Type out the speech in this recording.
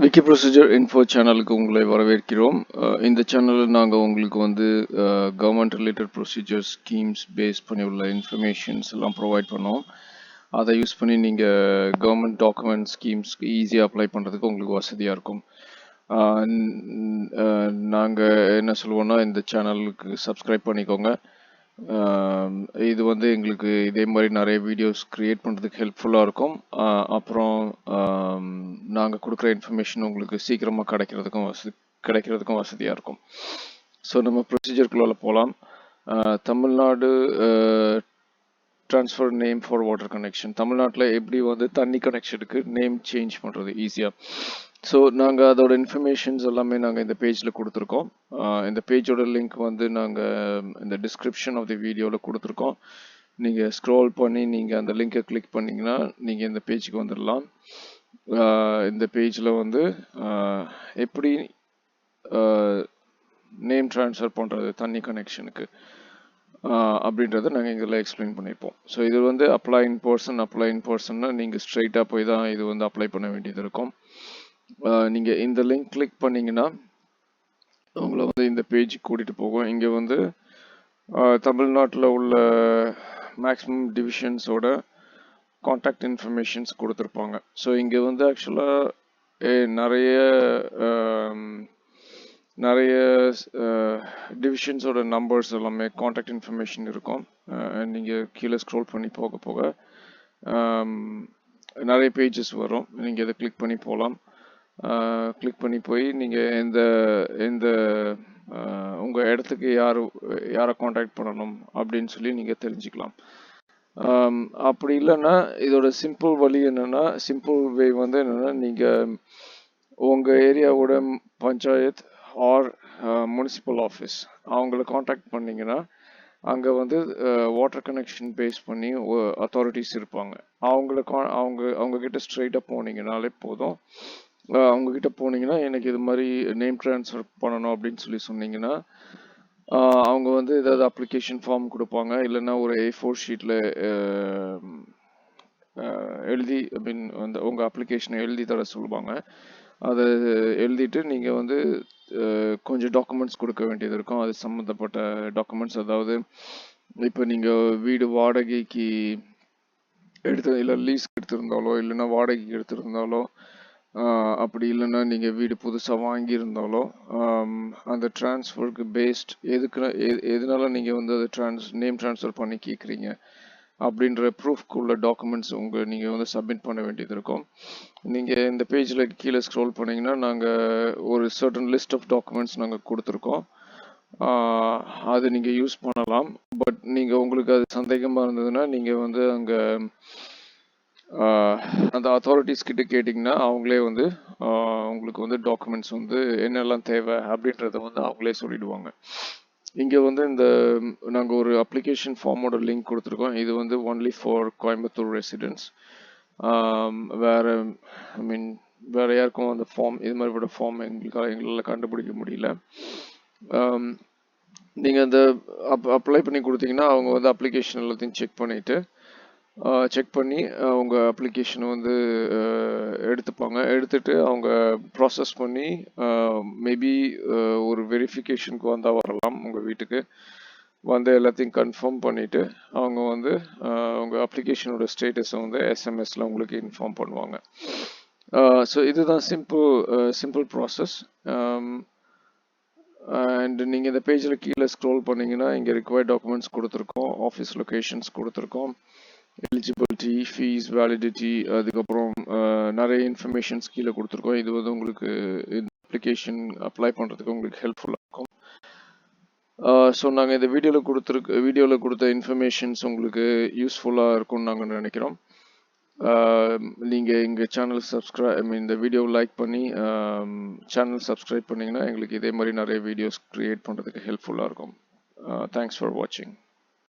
Vicky procedure info சேனலுக்கு உங்களை வரவேற்கிறோம். இந்த சேனலில் நாங்கள் உங்களுக்கு வந்து government related procedure schemes base பண்ணி உள்ள இன்ஃபர்மேஷன்ஸ் எல்லாம் ப்ரொவைட் பண்ணோம். அதை யூஸ் பண்ணி நீங்கள் கவர்மெண்ட் டாக்குமெண்ட் ஸ்கீம்ஸ்க்கு ஈஸியாக அப்ளை பண்ணுறதுக்கு உங்களுக்கு வசதியாக இருக்கும். நாங்கள் என்ன சொல்லுவோன்னா, இந்த சேனலுக்கு சப்ஸ்கிரைப் பண்ணிக்கோங்க. இது வந்து எங்களுக்கு இதே மாதிரி நிறைய வீடியோஸ் க்ரியேட் பண்ணுறதுக்கு ஹெல்ப்ஃபுல்லாக இருக்கும். அப்புறம் நாங்கள் கொடுக்குற இன்ஃபர்மேஷன் உங்களுக்கு சீக்கிரமாக கிடைக்கிறதுக்கும் வசதியாக இருக்கும். ஸோ நம்ம ப்ரொசீஜருக்குள்ள போகலாம். Tamil Nadu transfer name for water connection. தமிழ்நாட்டில் எப்படி வந்து தண்ணி கனெக்ஷனுக்கு நேம் சேஞ்ச் பண்ணுறது ஈஸியாக. ஸோ நாங்கள் அதோட இன்ஃபர்மேஷன்ஸ் எல்லாமே நாங்கள் இந்த பேஜில் கொடுத்துருக்கோம். இந்த பேஜோட லிங்க் வந்து நாங்கள் இந்த டிஸ்கிரிப்ஷன் ஆஃப் தி வீடியோவில் கொடுத்துருக்கோம். நீங்கள் ஸ்க்ரோல் பண்ணி நீங்கள் அந்த லிங்கை கிளிக் பண்ணிங்கன்னா நீங்கள் இந்த பேஜுக்கு வந்துடலாம். இந்த பேஜில் வந்து எப்படி நேம் ட்ரான்ஸ்ஃபர் பண்ணுறது தண்ணி கனெக்ஷனுக்கு அப்படின்றத நாங்கள் இதில் எக்ஸ்பிளைன் பண்ணியிருப்போம். ஸோ இது வந்து அப்ளை இன் பர்சன்னா நீங்கள் ஸ்ட்ரைட்டாக போய் தான் இது வந்து அப்ளை பண்ண வேண்டியது இருக்கும். நீங்கள் இந்த லிங்க் கிளிக் பண்ணிங்கன்னா உங்களை வந்து இந்த பேஜுக்கு கூட்டிகிட்டு போகும். இங்கே வந்து தமிழ்நாட்டில் உள்ள மேக்ஸிமம் டிவிஷன்ஸோட காண்டாக்ட் இன்ஃபர்மேஷன்ஸ் கொடுத்துருப்பாங்க. ஸோ இங்கே வந்து ஆக்சுவலாக நிறைய டிவிஷன்ஸோட நம்பர்ஸ் எல்லாமே காண்டாக்ட் இன்ஃபர்மேஷன் இருக்கும். நீங்கள் கீழே ஸ்க்ரோல் பண்ணி போக போக நிறைய பேஜஸ் வரும். நீங்கள் இதை கிளிக் பண்ணி போகலாம். கிளிக் பண்ணி போய் நீங்கள் எந்த உங்கள் இடத்துக்கு யாரை காண்டாக்ட் பண்ணணும் அப்படின்னு சொல்லி நீங்கள் தெரிஞ்சுக்கலாம். அப்படி இல்லைன்னா இதோட சிம்பிள் வழி என்னென்னா, சிம்பிள் வே வந்து என்னென்னா, நீங்கள் உங்கள் ஏரியாவோட பஞ்சாயத் ஆர் முனிசிபல் ஆஃபீஸ் அவங்கள காண்டாக்ட் பண்ணிங்கன்னா அங்கே வந்து வாட்டர் கனெக்ஷன் பேஸ் பண்ணி அத்தாரிட்டிஸ் இருப்பாங்க. அவங்கக்கிட்ட ஸ்ட்ரைட்டாக போனீங்கனாலே போதும். அவங்கக்கிட்ட போனீங்கன்னா எனக்கு இது மாதிரி நேம் ட்ரான்ஸ்ஃபர் பண்ணணும் அப்படின்னு சொல்லி சொன்னீங்கன்னா அவங்க வந்து ஏதாவது அப்ளிகேஷன் ஃபார்ம் கொடுப்பாங்க. இல்லைன்னா ஒரு A4 ஷீட்டில் எழுதி அந்த உங்கள் அப்ளிகேஷனை எழுதி தர சொல்லுவாங்க. அதை எழுதிட்டு நீங்கள் வந்து கொஞ்சம் டாக்குமெண்ட்ஸ் கொடுக்க வேண்டியது இருக்கும். அது சம்மந்தப்பட்ட டாக்குமெண்ட்ஸ், அதாவது இப்போ நீங்கள் வீடு வாடகைக்கு இல்லை லீஸ்க்கு எடுத்திருந்தாலோ இல்லைன்னா வாடகைக்கு எடுத்திருந்தாலோ அப்படி இல்லைன்னா நீங்கள் வீடு புதுசாக வாங்கியிருந்தாலோ அந்த ட்ரான்ஸ்ஃபருக்கு பேஸ்ட் எதனால நீங்கள் வந்து அதை நேம் ட்ரான்ஸ்ஃபர் பண்ணி கேட்குறீங்க அப்படின்ற ப்ரூஃப்க்கு உள்ள டாக்குமெண்ட்ஸ் நீங்கள் வந்து சப்மிட் பண்ண வேண்டியது இருக்கும். நீங்கள் இந்த பேஜில் கீழே ஸ்க்ரோல் பண்ணிங்கன்னா நாங்கள் ஒரு சர்டன் லிஸ்ட் ஆஃப் டாக்குமெண்ட்ஸ் நாங்கள் கொடுத்துருக்கோம். அது நீங்கள் யூஸ் பண்ணலாம். பட் நீங்கள் உங்களுக்கு அது சந்தேகமாக இருந்ததுன்னா நீங்கள் வந்து அங்கே அந்த அத்தாரிட்டிஸ் கிட்ட கேட்டிங்கன்னா அவங்களே வந்து உங்களுக்கு வந்து டாக்குமெண்ட்ஸ் வந்து என்னெல்லாம் தேவை அப்படின்றத வந்து அவங்களே சொல்லிடுவாங்க. இங்கே வந்து நாங்கள் ஒரு அப்ளிகேஷன் ஃபார்மோட லிங்க் கொடுத்துருக்கோம். இது வந்து ஒன்லி ஃபார் கோயம்புத்தூர் ரெசிடென்ட்ஸ். வேற யாருக்கும் அந்த ஃபார்ம் இது மாதிரிப்பட்ட ஃபார்ம் எங்களால் கண்டுபிடிக்க முடியல. நீங்கள் அந்த அப்ளை பண்ணி கொடுத்தீங்கன்னா அவங்க வந்து அப்ளிகேஷன் எல்லாத்தையும் செக் பண்ணி உங்கள் அப்ளிகேஷனை வந்து எடுத்துட்டு அவங்க ப்ராசஸ் பண்ணி மேபி ஒரு வெரிஃபிகேஷனுக்கு வந்தால் வரலாம். உங்கள் வீட்டுக்கு வந்து எல்லாத்தையும் கன்ஃபார்ம் பண்ணிவிட்டு அவங்க வந்து உங்கள் அப்ளிகேஷனோட ஸ்டேட்டஸை வந்து SMS-ல உங்களுக்கு இன்ஃபார்ம் பண்ணுவாங்க. ஸோ இதுதான் சிம்பிள் ப்ராசஸ். அண்ட் நீங்கள் இந்த பேஜில் கீழே ஸ்க்ரோல் பண்ணிங்கன்னா இங்கே ரிக்வயர்ட் டாக்குமெண்ட்ஸ் கொடுத்துருக்கோம், ஆஃபீஸ் லொக்கேஷன்ஸ் கொடுத்துருக்கோம், எலிஜிபிலிட்டி, ஃபீஸ், வேலிடிட்டி, அதுக்கப்புறம் நிறைய இன்ஃபர்மேஷன்ஸ் கீழே கொடுத்துருக்கோம். இது வந்து உங்களுக்கு இந்த அப்ளிகேஷன் அப்ளை பண்ணுறதுக்கு உங்களுக்கு ஹெல்ப்ஃபுல்லாக இருக்கும். ஸோ நாங்கள் இந்த வீடியோவில் கொடுத்த இன்ஃபர்மேஷன்ஸ் உங்களுக்கு யூஸ்ஃபுல்லாக இருக்கும்னு நாங்கள் நினைக்கிறோம். நீங்கள் எங்கள் சேனல் இந்த வீடியோவை லைக் பண்ணி சேனல் சப்ஸ்கிரைப் பண்ணிங்கன்னா எங்களுக்கு இதே மாதிரி நிறைய வீடியோஸ் க்ரியேட் பண்ணுறதுக்கு ஹெல்ப்ஃபுல்லாக இருக்கும். தேங்க்ஸ் ஃபார் வாட்சிங்.